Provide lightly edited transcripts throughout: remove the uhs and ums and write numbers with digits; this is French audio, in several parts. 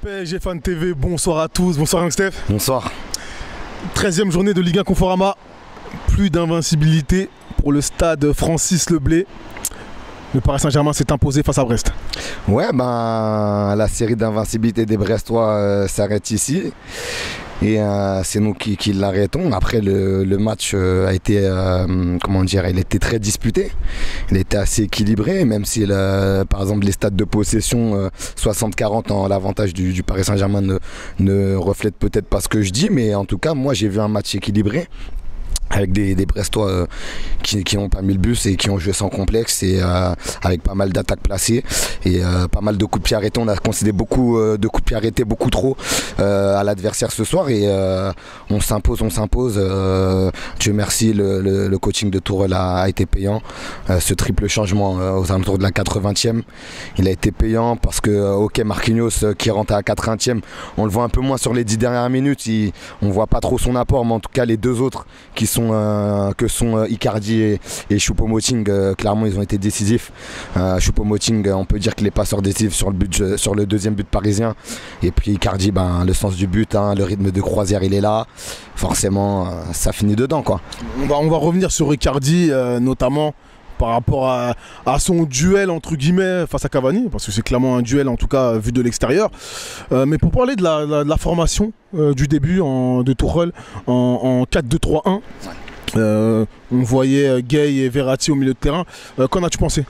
PSG Fan TV, bonsoir à tous, bonsoir Young Steph. Bonsoir. 13e journée de Ligue 1 Conforama, plus d'invincibilité pour le stade Francis Leblay. Le Paris Saint-Germain s'est imposé face à Brest. Ouais, ben la série d'invincibilité des Brestois s'arrête ici. Et c'est nous qui l'arrêtons. Après, le match a été, comment dire, il était très disputé. Il était assez équilibré, même si, par exemple, les stats de possession 60-40 en l'avantage du Paris Saint-Germain ne reflètent peut-être pas ce que je dis. Mais en tout cas, moi, j'ai vu un match équilibré, avec des Brestois qui n'ont pas mis le bus et qui ont joué sans complexe et avec pas mal d'attaques placées et pas mal de coups de pied arrêtés. On a concédé beaucoup de coups de pied arrêtés, beaucoup trop à l'adversaire ce soir et on s'impose. Dieu merci, le coaching de Tourelle a été payant. Ce triple changement aux alentours de la 80e, il a été payant parce que ok, Marquinhos qui rentre à la 80e, on le voit un peu moins sur les 10 dernières minutes, on voit pas trop son apport, mais en tout cas les deux autres qui sont Icardi et Choupo-Moting, clairement ils ont été décisifs. Choupo-Moting, on peut dire qu'il est passeur décisif sur le deuxième but parisien, et puis Icardi, ben, le sens du but, le rythme de croisière il est là, forcément ça finit dedans quoi. On va revenir sur Icardi, notamment par rapport à son duel entre guillemets face à Cavani, parce que c'est clairement un duel en tout cas vu de l'extérieur. Mais pour parler de la formation du début de Tourelle en 4-2-3-1, on voyait Gueye et Verratti au milieu de terrain. Qu'en as-tu pensé ?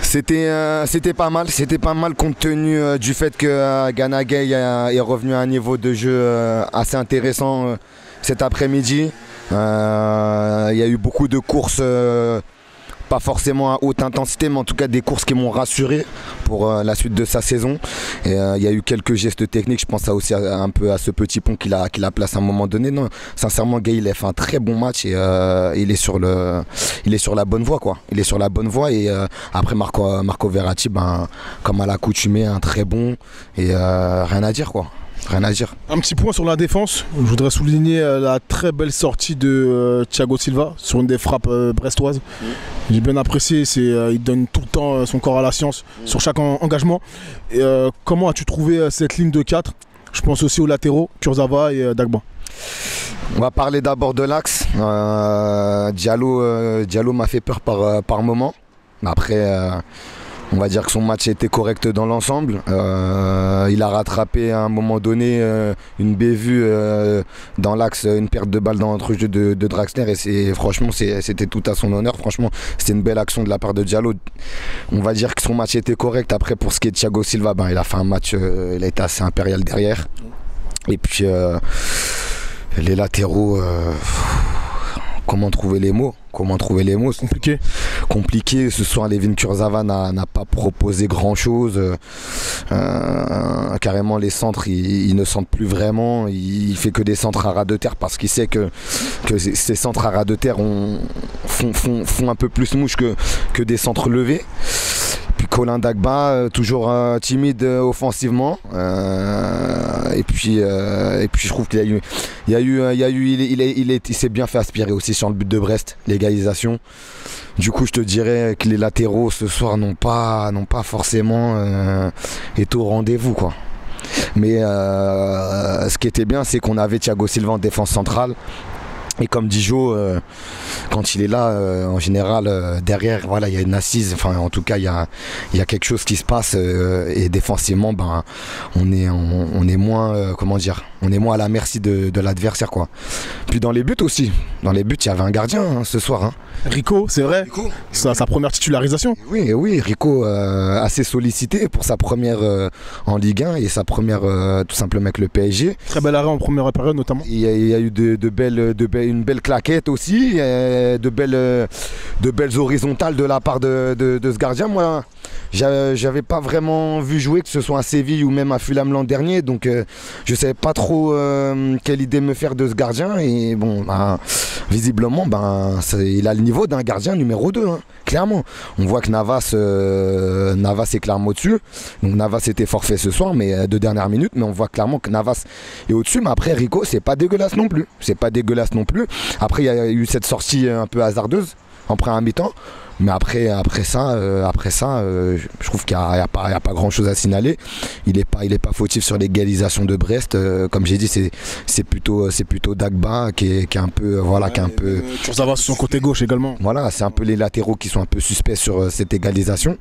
C'était pas mal compte tenu du fait que Gana Gueye est revenu à un niveau de jeu assez intéressant cet après-midi. Il y a eu beaucoup de courses, pas forcément à haute intensité, mais en tout cas des courses qui m'ont rassuré pour la suite de sa saison. Et il y a eu quelques gestes techniques, je pense aussi un peu à ce petit pont qu'il a placé à un moment donné. Non, sincèrement, Gueye, il a fait un très bon match et il est sur la bonne voie quoi. Il est sur la bonne voie et après Marco Verratti, ben, comme à l'accoutumée, un très bon et rien à dire quoi. Rien à dire. Un petit point sur la défense. Je voudrais souligner la très belle sortie de Thiago Silva sur une des frappes brestoises. J'ai bien apprécié. Il donne tout le temps son corps à la science sur chaque engagement. Et, comment as-tu trouvé cette ligne de 4 ? Je pense aussi aux latéraux, Kurzawa et Dagba. On va parler d'abord de l'axe. Diallo m'a fait peur par moment. Après, on va dire que son match a été correct dans l'ensemble. Il a rattrapé à un moment donné une bévue dans l'axe, une perte de balle dans l'entrejeu de Draxler et franchement c'était tout à son honneur. Franchement, c'était une belle action de la part de Diallo. On va dire que son match était correct. Après, pour ce qui est de Thiago Silva, ben, il a fait un match, il a été assez impérial derrière. Et puis les latéraux, comment trouver les mots ? C'est compliqué. Ce soir, Layvin Kurzawa n'a pas proposé grand-chose. Carrément, les centres, ils ne sentent plus vraiment. Il fait que des centres à ras de terre parce qu'il sait que ces centres à ras de terre font un peu plus mouche que des centres levés. Puis Colin Dagba, toujours timide offensivement. Et puis je trouve qu'il il s'est bien fait aspirer aussi sur le but de Brest, l'égalisation. Du coup, je te dirais que les latéraux ce soir n'ont pas forcément été au rendez-vous quoi. Mais ce qui était bien, c'est qu'on avait Thiago Silva en défense centrale. Et comme dit Jo, quand il est là, en général, derrière, voilà, il y a une assise. Enfin, en tout cas, il y a quelque chose qui se passe. Et défensivement, ben, on est moins, comment dire, on est moins à la merci de l'adversaire, quoi. Puis dans les buts aussi. Dans les buts, il y avait un gardien ce soir. Rico, c'est vrai. Sa première titularisation. Oui, Rico assez sollicité pour sa première en Ligue 1 et sa première tout simplement avec le PSG. Très bel arrêt en première période notamment. Il y a eu une belle claquette aussi, de belles horizontales de la part de ce gardien. Moi, j'avais pas vraiment vu jouer, que ce soit à Séville ou même à Fulham l'an dernier, donc je savais pas trop quelle idée me faire de ce gardien. Et bon, visiblement, il a le niveau d'un gardien numéro 2, clairement. On voit que Navas est clairement au-dessus. Donc Navas était forfait ce soir, mais de dernière minute, mais on voit clairement que Navas est au-dessus. Mais après, Rico, c'est pas dégueulasse non plus. Après, il y a eu cette sortie un peu hasardeuse en première mi-temps. Mais après ça, je trouve qu'il n'y a pas grand chose à signaler. Il n'est pas fautif sur l'égalisation de Brest. Comme j'ai dit, c'est plutôt Dagba qui est un peu. Voilà, qui est un peu. Kurzawa sur son côté gauche également. Voilà, c'est un peu les latéraux qui sont un peu suspects sur cette égalisation.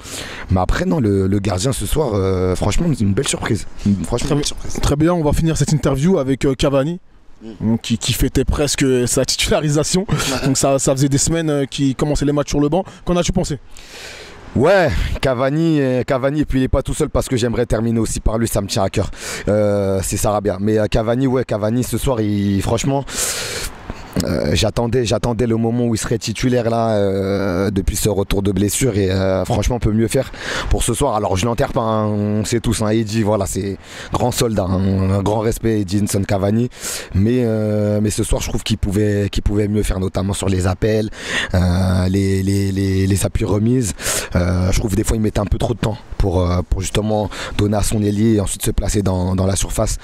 Mais après, non, le gardien ce soir, franchement, c'est une belle surprise. Très bien, on va finir cette interview avec Cavani. Qui fêtait presque sa titularisation. Donc ça faisait des semaines qu'il commençait les matchs sur le banc. Qu'en as-tu pensé? Ouais, Cavani, et puis il n'est pas tout seul parce que j'aimerais terminer aussi par lui, ça me tient à cœur. C'est Sarabia. Mais Cavani ce soir, franchement, j'attendais le moment où il serait titulaire là depuis ce retour de blessure et franchement on peut mieux faire pour ce soir. Alors je l'enterre pas, hein, on sait tous, hein, Eddy, voilà, c'est grand soldat, hein, un grand respect Edinson Cavani, mais ce soir je trouve qu'il pouvait mieux faire, notamment sur les appels, les appuis remises. Je trouve des fois il mettait un peu trop de temps pour justement donner à son ailier et ensuite se placer dans la surface.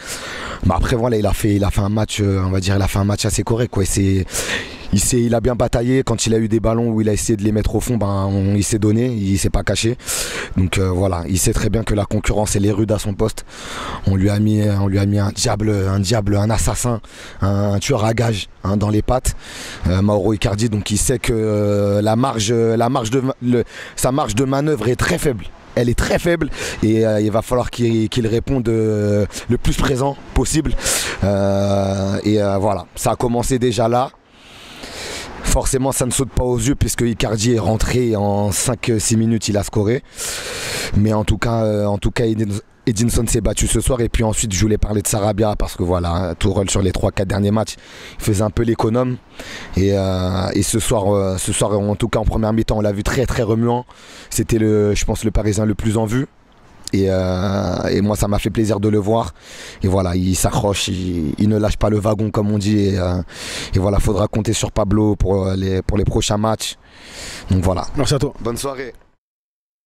Mais après voilà, il a fait un match, on va dire, il a fait un match assez correct, quoi. Il a bien bataillé quand il a eu des ballons où il a essayé de les mettre au fond, il s'est donné, il s'est pas caché. Donc voilà, il sait très bien que la concurrence elle est rude à son poste. On lui a mis un diable, un assassin, un tueur à gages, hein, dans les pattes, Mauro Icardi. Donc il sait que sa marge de manœuvre est très faible. Elle est très faible et il va falloir qu'il réponde le plus présent possible. Voilà, ça a commencé déjà là. Forcément, ça ne saute pas aux yeux puisque Icardi est rentré en 5-6 minutes, il a scoré. Mais en tout cas, Edinson s'est battu ce soir. Et puis ensuite, je voulais parler de Sarabia parce que voilà, Tourelle sur les 3-4 derniers matchs, il faisait un peu l'économe. Et ce soir, en tout cas en première mi-temps, on l'a vu très très remuant. C'était je pense le Parisien le plus en vue. Et moi ça m'a fait plaisir de le voir. Et voilà, il s'accroche, il ne lâche pas le wagon comme on dit. Et voilà, faudra compter sur Pablo pour les prochains matchs. Donc voilà. Merci à toi. Bonne soirée.